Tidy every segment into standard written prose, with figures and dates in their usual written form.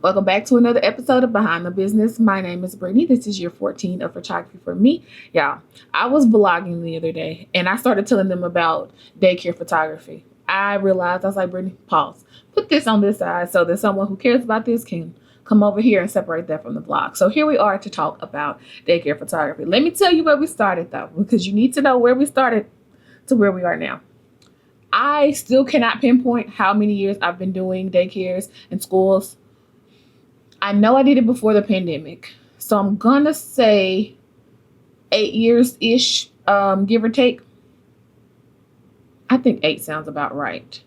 Welcome back to another episode of Behind the Business. My name is Brittany. This is year 14 of photography for me. Yeah, I was vlogging the other day and I started telling them about daycare photography. I realized, I was like, Brittany, pause. Put this on this side so that someone who cares about this can come over here and separate that from the vlog. So here we are to talk about daycare photography. Let me tell you where we started though, because you need to know where we started to where we are now. I still cannot pinpoint how many years I've been doing daycares and schools. I know I did it before the pandemic, so I'm gonna say 8 years-ish, give or take. I think 8 sounds about right.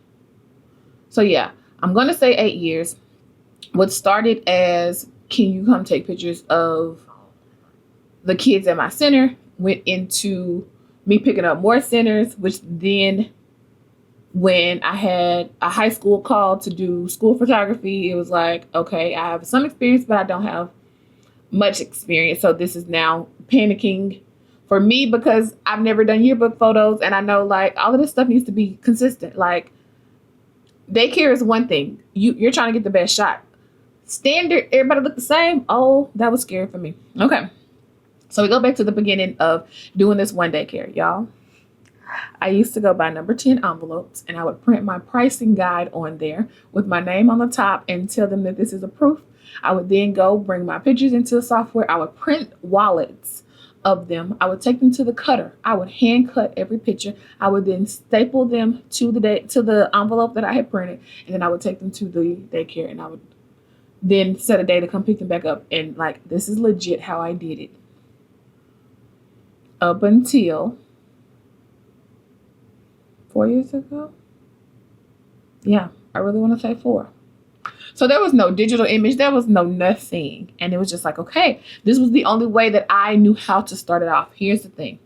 So yeah, I'm gonna say 8 years. What started as, can you come take pictures of the kids at my center, went into me picking up more centers, which then when I had a high school call to do school photography, it was like, okay, I have some experience, but I don't have much experience. So this is now panicking for me because I've never done yearbook photos. And I know like all of this stuff needs to be consistent. Like daycare is one thing. You're trying to get the best shot. Standard, everybody look the same. Oh, that was scary for me. Okay. So we go back to the beginning of doing this one daycare, y'all. I used to go buy number 10 envelopes and I would print my pricing guide on there with my name on the top and tell them that this is a proof. I would then go bring my pictures into the software. I would print wallets of them. I would take them to the cutter. I would hand cut every picture. I would then staple them to the envelope that I had printed, and then I would take them to the daycare and I would then set a day to come pick them back up. And like, this is legit how I did it. Up until 4 years ago. Yeah, I really want to say 4. So there was no digital image. There was no nothing. And it was just like, okay, this was the only way that I knew how to start it off. Here's the thing.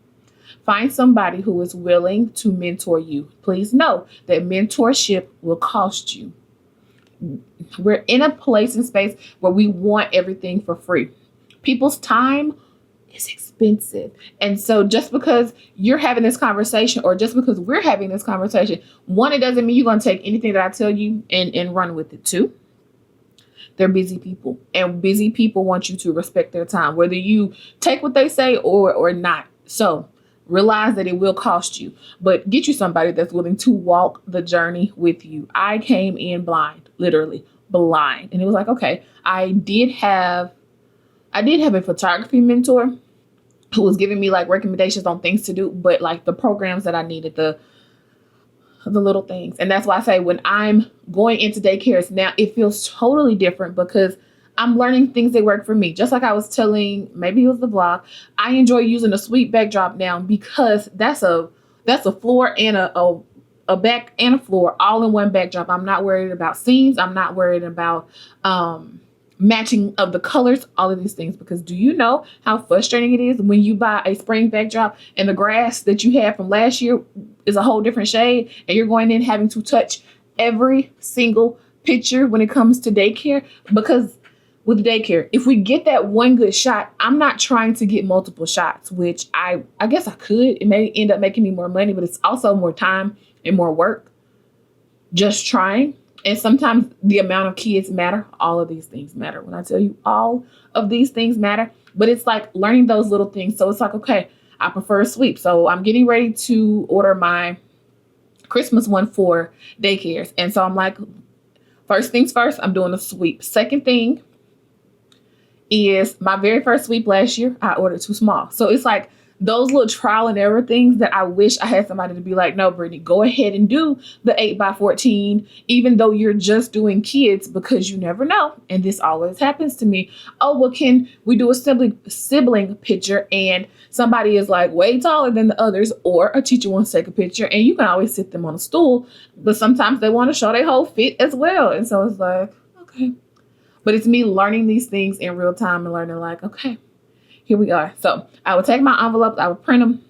Find somebody who is willing to mentor you. Please know that mentorship will cost you. We're in a place and space where we want everything for free. People's time is expensive. And so just because you're having this conversation or just because we're having this conversation, one, it doesn't mean you're going to take anything that I tell you and run with it. Two, they're busy people, and busy people want you to respect their time, whether you take what they say or not. So realize that it will cost you, but get you somebody that's willing to walk the journey with you. I came in blind, literally blind. And it was like, okay, I did have a photography mentor who was giving me like recommendations on things to do, but like the programs that I needed, the little things. And that's why I say when I'm going into daycares now, it feels totally different because I'm learning things that work for me. Just like I was telling, maybe it was the vlog, I enjoy using a sweep backdrop now because that's a floor and a back and a floor all in one backdrop. I'm not worried about seams. I'm not worried about matching of the colors, all of these things, because do you know how frustrating it is when you buy a spring backdrop and the grass that you had from last year is a whole different shade and you're going in having to touch every single picture when it comes to daycare? Because with daycare, if we get that one good shot, I'm not trying to get multiple shots, which I guess I could. It may end up making me more money, but it's also more time and more work just trying. And sometimes the amount of kids matter. All of these things matter. When I tell you all of these things matter, but it's like learning those little things. So it's like, okay, I prefer a sweep. So I'm getting ready to order my Christmas one for daycares. And so I'm like, first things first, I'm doing a sweep. Second thing is my very first sweep last year, I ordered too small. So it's like those little trial and error things that I wish I had somebody to be like, no, Brittany, go ahead and do the 8x14, even though you're just doing kids, because you never know. And this always happens to me. Oh, well, can we do a sibling picture? And somebody is like way taller than the others, or a teacher wants to take a picture and you can always sit them on a stool, but sometimes they want to show their whole fit as well. And so it's like, okay. But it's me learning these things in real time and learning like, okay, here we are. So I would take my envelopes, I would print them.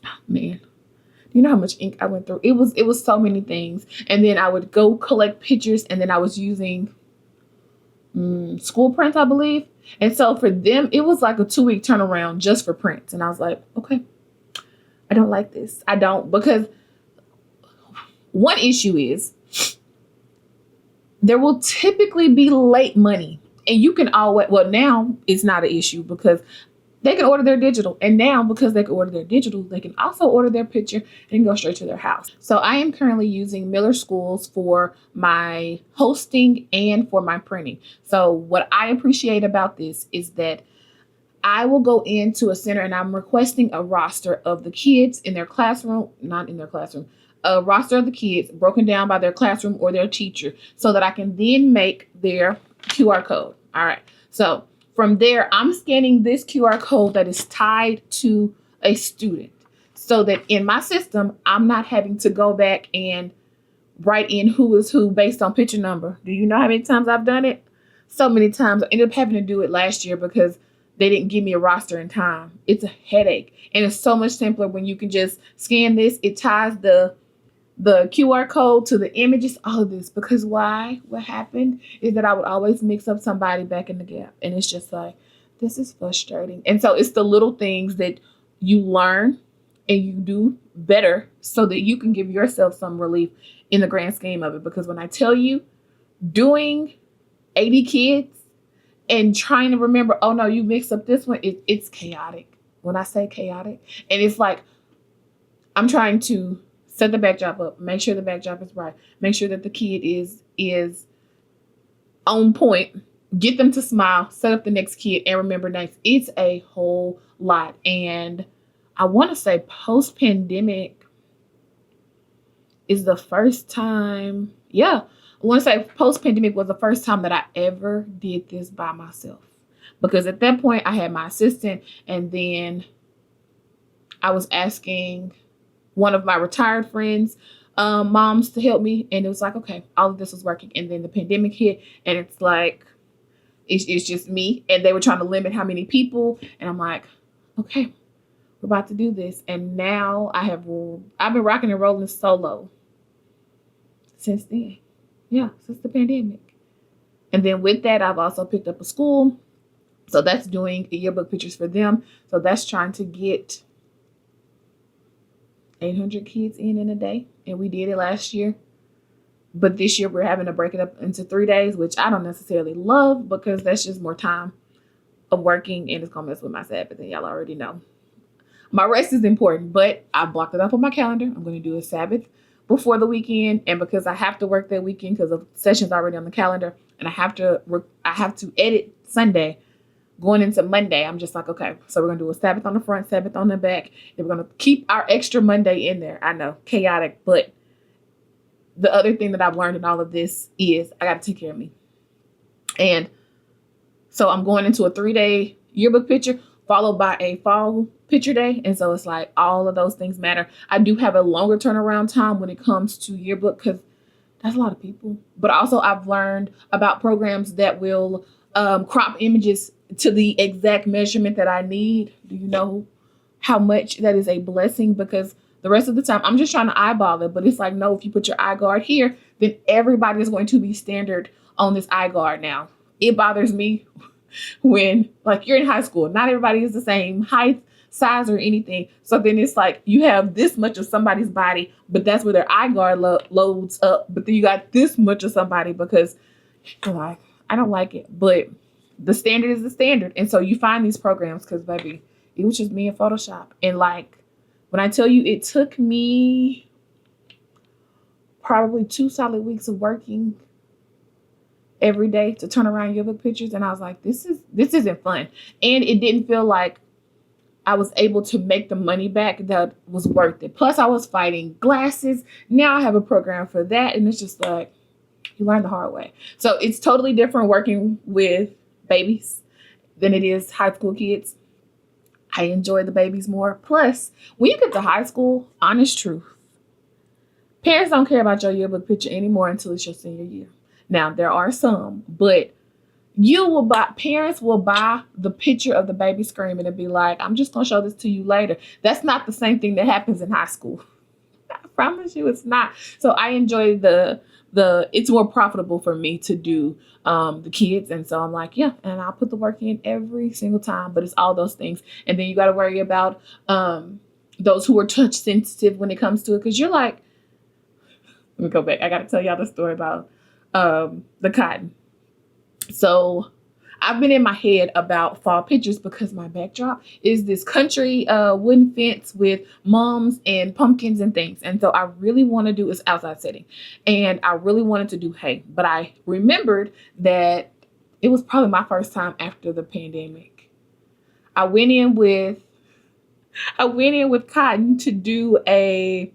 Oh, man, do you know how much ink I went through? It was so many things. And then I would go collect pictures, and then I was using school prints, I believe. And so for them, it was like a 2-week turnaround just for prints. And I was like, okay, I don't like this. I don't, because one issue is there will typically be late money. And you can always, well, now it's not an issue because they can order their digital. And now, because they can order their digital, they can also order their picture and go straight to their house. So I am currently using Miller Schools for my hosting and for my printing. So what I appreciate about this is that I will go into a center and I'm requesting a roster of the kids in their classroom, not in their classroom, a roster of the kids broken down by their classroom or their teacher so that I can then make their QR code. All right. So from there, I'm scanning this QR code that is tied to a student so that in my system, I'm not having to go back and write in who is who based on picture number. Do you know how many times I've done it? So many times. I ended up having to do it last year because they didn't give me a roster in time. It's a headache. And it's so much simpler when you can just scan this. It ties the QR code to the images, all of this. Because why? What happened is that I would always mix up somebody back in the gap. And it's just like, this is frustrating. And so it's the little things that you learn and you do better so that you can give yourself some relief in the grand scheme of it. Because when I tell you, doing 80 kids and trying to remember, oh no, you mixed up this one, it's chaotic. When I say chaotic, and it's like, I'm trying to set the backdrop up, make sure the backdrop is right, make sure that the kid is on point, get them to smile, set up the next kid, and remember names. It's a whole lot. And I want to say post-pandemic is the first time, I want to say post-pandemic was the first time that I ever did this by myself. Because at that point, I had my assistant, and then I was asking one of my retired friends' moms to help me, and it was like, okay, all of this was working. And then the pandemic hit, and it's like, it's just me, and they were trying to limit how many people, and I'm like, okay, we're about to do this. And now I've been rocking and rolling solo since then. Yeah, since the pandemic. And then with that, I've also picked up a school. So that's doing the yearbook pictures for them. So that's trying to get 800 kids in a day. And we did it last year. But this year we're having to break it up into 3 days, which I don't necessarily love because that's just more time of working and it's going to mess with my Sabbath. And y'all already know. My rest is important, but I blocked it up on my calendar. I'm going to do a Sabbath before the weekend, and because I have to work that weekend because the session's already on the calendar, and I have to edit Sunday going into Monday. I'm just like, okay, so we're gonna do a Sabbath on the front, Sabbath on the back, and we're gonna keep our extra Monday in there. I know, chaotic, but the other thing that I've learned in all of this is I got to take care of me, and so I'm going into a 3-day yearbook picture followed by a fall picture day. And so it's like all of those things matter. I do have a longer turnaround time when it comes to yearbook because that's a lot of people. But also I've learned about programs that will crop images to the exact measurement that I need. Do you know how much that is a blessing? Because the rest of the time I'm just trying to eyeball it. But it's like, no, if you put your eye guard here, then everybody is going to be standard on this eye guard now. It bothers me when, like, you're in high school, not everybody is the same height, size, or anything. So then it's like you have this much of somebody's body, but that's where their eye guard loads up. But then you got this much of somebody because you're like, I don't like it. But the standard is the standard. And so you find these programs because, baby, it was just me in Photoshop. And like, when I tell you, it took me probably 2 solid weeks of working every day to turn around yearbook pictures. And I was like, this isn't fun. And it didn't feel like I was able to make the money back that was worth it. Plus I was fighting glasses. Now I have a program for that. And it's just like, you learn the hard way. So it's totally different working with babies than it is high school kids. I enjoy the babies more. Plus, when you get to high school, honest truth, parents don't care about your yearbook picture anymore until it's your senior year. Now, there are some, but parents will buy the picture of the baby screaming and be like, I'm just going to show this to you later. That's not the same thing that happens in high school. I promise you it's not. So I enjoy it's more profitable for me to do the kids. And so I'm like, yeah, and I'll put the work in every single time, but it's all those things. And then you got to worry about those who are touch sensitive when it comes to it. Cause you're like, let me go back. I got to tell y'all the story about the cotton. So I've been in my head about fall pictures because my backdrop is this country wooden fence with mums and pumpkins and things. And so I really want to do this outside setting. And I really wanted to do hay. But I remembered that it was probably my first time after the pandemic. I went in with cotton to do a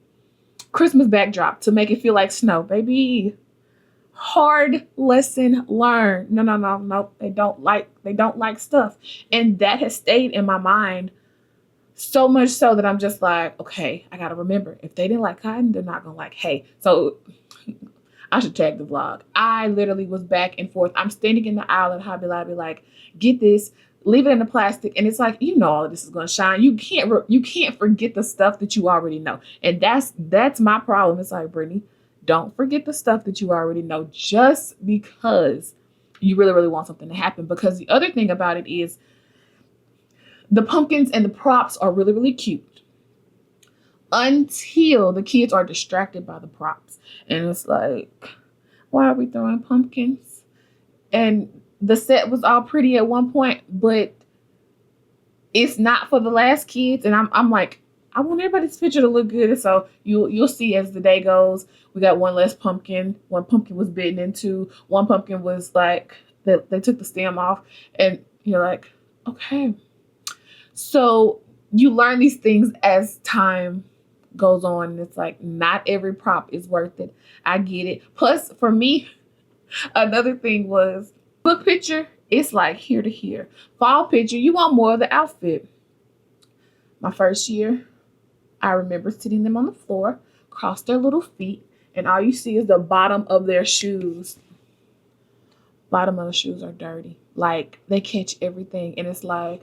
Christmas backdrop to make it feel like snow, baby. Hard lesson learned. No. They don't like stuff. And that has stayed in my mind so much so that I'm just like, okay, I gotta remember, if they didn't like cotton, they're not gonna like hay. So I should tag the vlog. I literally was back and forth. I'm standing in the aisle at Hobby Lobby like, get this, leave it in the plastic. And it's like, all of this is gonna shine. You can't forget the stuff that you already know. And that's my problem. It's like, Brittany, don't forget the stuff that you already know just because you really, really want something to happen. Because the other thing about it is the pumpkins and the props are really, really cute until the kids are distracted by the props. And it's like, why are we throwing pumpkins? And the set was all pretty at one point, but it's not for the last kids. And I'm like, I want everybody's picture to look good. So you'll see as the day goes, we got one less pumpkin. One pumpkin was bitten into. One pumpkin was like, they took the stem off. And you're like, okay. So you learn these things as time goes on. And it's like, not every prop is worth it. I get it. Plus, for me, another thing was book picture. It's like here to here. Fall picture, you want more of the outfit. My first year, I remember sitting them on the floor, cross their little feet, and all you see is the bottom of their shoes. Bottom of the shoes are dirty. Like, they catch everything. And it's like,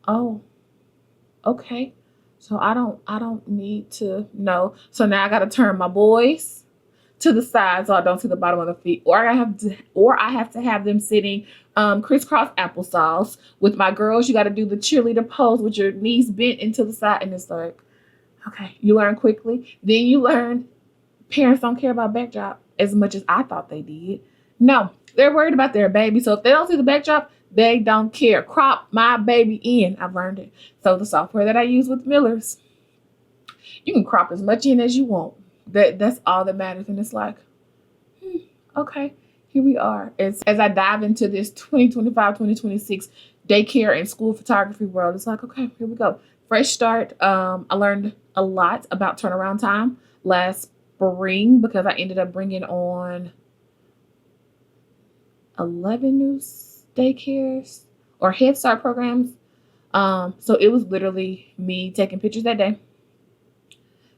oh, okay. So I don't need to know. So now I got to turn my boys to the side so I don't see the bottom of the feet. Or I have to have them sitting crisscross applesauce. With my girls, you got to do the cheerleader pose with your knees bent into the side. And it's like, okay, you learn quickly. Then you learn parents don't care about backdrop as much as I thought they did. No, they're worried about their baby. So if they don't see the backdrop, they don't care. Crop my baby in. I've learned it. So the software that I use with Miller's, you can crop as much in as you want. That's all that matters. And it's like, okay, here we are. As I dive into this 2025, 2026 daycare and school photography world, it's like, okay, here we go. Fresh start. I learned a lot about turnaround time last spring because I ended up bringing on 11 new daycares or Head Start programs. So it was literally me taking pictures that day,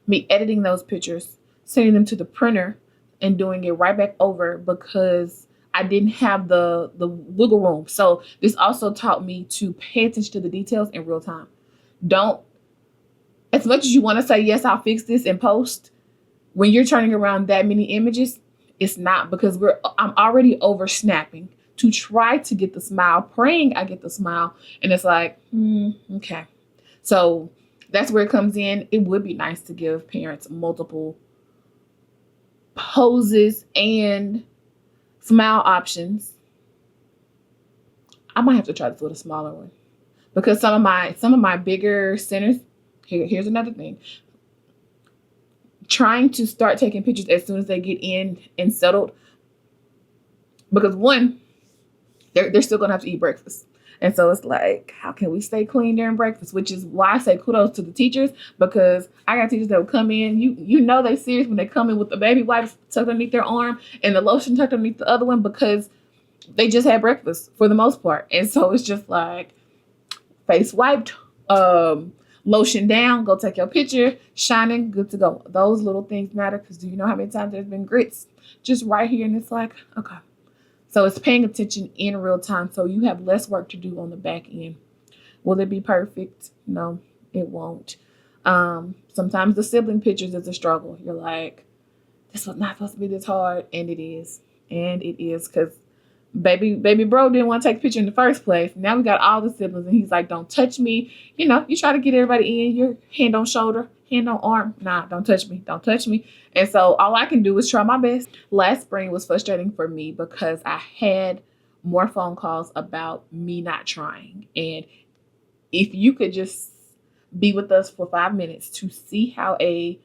me editing those pictures, sending them to the printer, and doing it right back over because I didn't have the wiggle room. So this also taught me to pay attention to the details in real time. Don't, as much as you want to say, yes, I'll fix this in post, when you're turning around that many images, it's not, because I'm already over snapping to try to get the smile, praying I get the smile. And it's like, okay. So that's where it comes in. It would be nice to give parents multiple poses and smile options. I might have to try this with a smaller one because some of my bigger centers, here's another thing. Trying to start taking pictures as soon as they get in and settled, because one, they're still gonna have to eat breakfast. And so it's like, how can we stay clean during breakfast? Which is why I say kudos to the teachers, because I got teachers that will come in. You know they serious when they come in with the baby wipes tucked underneath their arm and the lotion tucked underneath the other one, because they just had breakfast for the most part. And so it's just like face wiped, lotion down, go take your picture, shining, good to go. Those little things matter, because do you know how many times there's been grits just right here? And it's like, okay. So it's paying attention in real time, so you have less work to do on the back end. Will it be perfect? No, it won't. Sometimes the sibling pictures is a struggle. You're like, this was not supposed to be this hard, and it is. And it is, because baby bro didn't want to take a picture in the first place. Now we got all the siblings, and he's like, don't touch me. You know, you try to get everybody in, your hand on shoulder, hand on arm. Nah, don't touch me. Don't touch me. And so all I can do is try my best. Last spring was frustrating for me because I had more phone calls about me not trying. And if you could just be with us for 5 minutes to see how a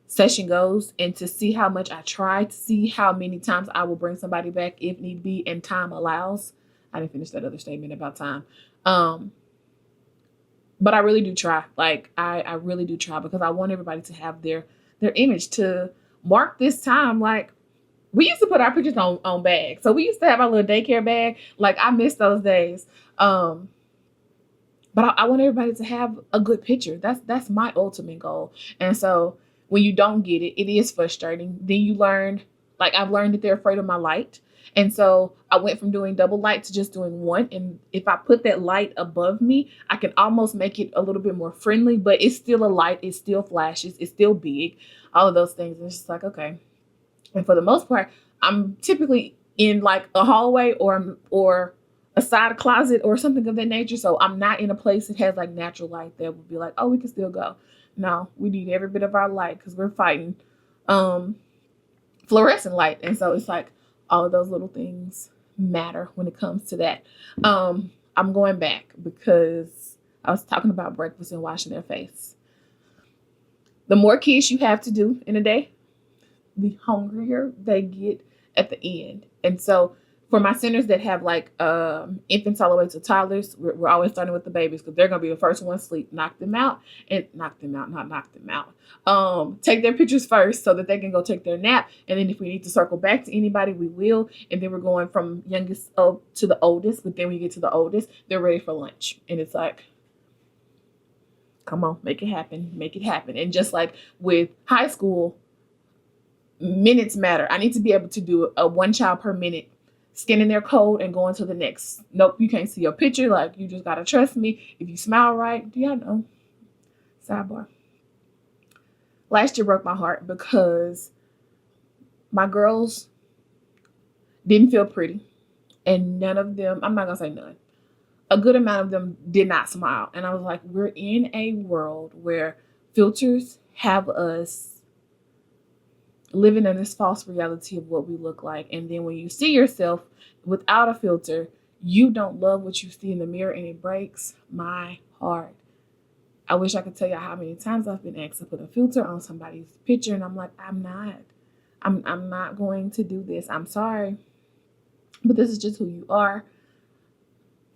session goes and to see how much I try, to see how many times I will bring somebody back if need be and time allows. I didn't finish that other statement about time. But I really do try. Like I really do try because I want everybody to have their image to mark this time. Like we used to put our pictures on bags. So we used to have our little daycare bag. Like I miss those days. But I want everybody to have a good picture. That's my ultimate goal. And so when you don't get it, it is frustrating. Then you learn, like I've learned that they're afraid of my light. And so I went from doing double light to just doing one. And if I put that light above me, I can almost make it a little bit more friendly, but it's still a light. It still flashes. It's still big. All of those things. And it's just like, okay. And for the most part, I'm typically in like a hallway or a side closet or something of that nature. So I'm not in a place that has like natural light that would be like, oh, we can still go. No, we need every bit of our light because we're fighting fluorescent light. And so it's like all of those little things matter when it comes to that. I'm going back because I was talking about breakfast and washing their face. The more kids you have to do in a day, the hungrier they get at the end. And so for my centers that have like infants all the way to toddlers, we're always starting with the babies because they're going to be the first ones to sleep. Knock them out. Take their pictures first so that they can go take their nap. And then if we need to circle back to anybody, we will. And then we're going from youngest up to the oldest. But then when you get to the oldest, they're ready for lunch. And it's like, come on, make it happen. Make it happen. And just like with high school, minutes matter. I need to be able to do a one child per minute, scanning their code and going to the next. Nope, you can't see your picture. Like, you just got to trust me. If you smile right, do y'all know? Sidebar. Last year broke my heart because my girls didn't feel pretty. And none of them, I'm not going to say none, a good amount of them did not smile. And I was like, we're in a world where filters have us living in this false reality of what we look like. And then when you see yourself without a filter, you don't love what you see in the mirror, and it breaks my heart. I wish I could tell you how many times I've been asked to put a filter on somebody's picture, and I'm like, I'm not going to do this. I'm sorry, but this is just who you are.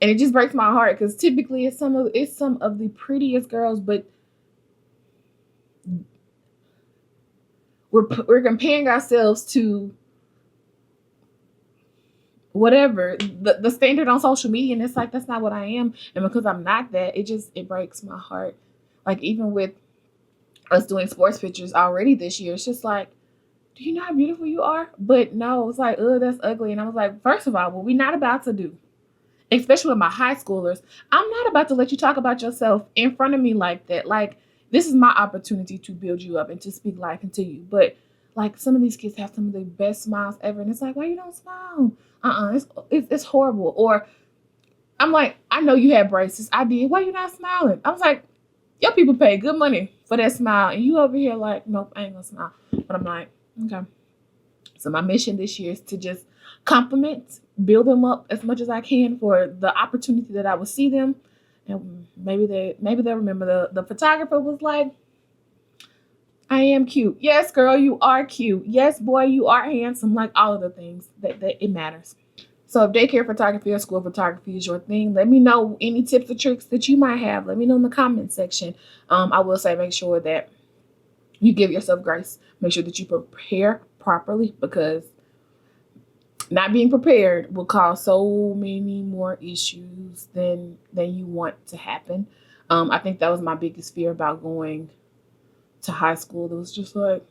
And it just breaks my heart because typically it's some of the prettiest girls, but we're comparing ourselves to whatever the standard on social media, and it's like, that's not what I am. And because I'm not that, it breaks my heart. Like even with us doing sports pictures already this year, it's just like, do you know how beautiful you are? But no, it's like, oh, that's ugly. And I was like, first of all, what we're not about to do, especially with my high schoolers, I'm not about to let you talk about yourself in front of me like that. Like, this is my opportunity to build you up and to speak life into you. But like, some of these kids have some of the best smiles ever, and it's like, why you don't smile? It's horrible. Or I'm like, I know you had braces. I did. Why you not smiling? I was like, your people pay good money for that smile, and you over here like, nope, I ain't gonna smile. But I'm like, okay. So my mission this year is to just compliment, build them up as much as I can for the opportunity that I will see them. And maybe they'll remember the photographer was like, I am cute. Yes, girl, you are cute. Yes, boy, you are handsome. Like all of the things that it matters. So if daycare photography or school photography is your thing, let me know any tips or tricks that you might have. Let me know in the comment section. I will say, make sure that you give yourself grace. Make sure that you prepare properly, because not being prepared will cause so many more issues than you want to happen. I think that was my biggest fear about going to high school. It was just like,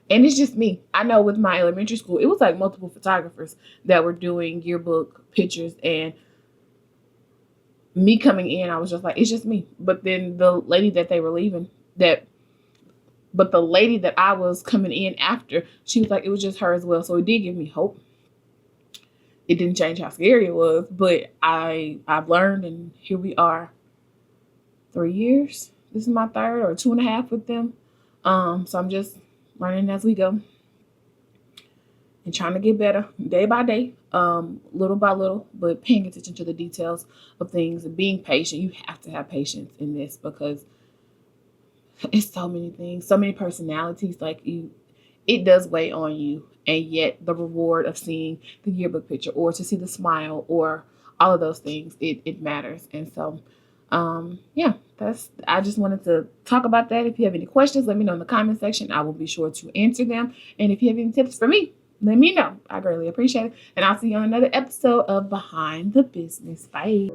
and it's just me. I know with my elementary school, it was like multiple photographers that were doing yearbook pictures, and me coming in, I was just like, it's just me. But then the lady that they were leaving, but the lady that I was coming in after, she was like, it was just her as well. So it did give me hope. It didn't change how scary it was, but I've learned, and here we are. 3 years. This is my third or 2.5 with them. So I'm just learning as we go and trying to get better day by day, little by little, but paying attention to the details of things and being patient. You have to have patience in this because it's so many things, so many personalities. Like it does weigh on you, and yet the reward of seeing the yearbook picture or to see the smile or all of those things, it matters. And so yeah, I just wanted to talk about that. If you have any questions, let me know in the comment section. I will be sure to answer them. And if you have any tips for me, let me know. I greatly appreciate it. And I'll see you on another episode of Behind the Business. Bye.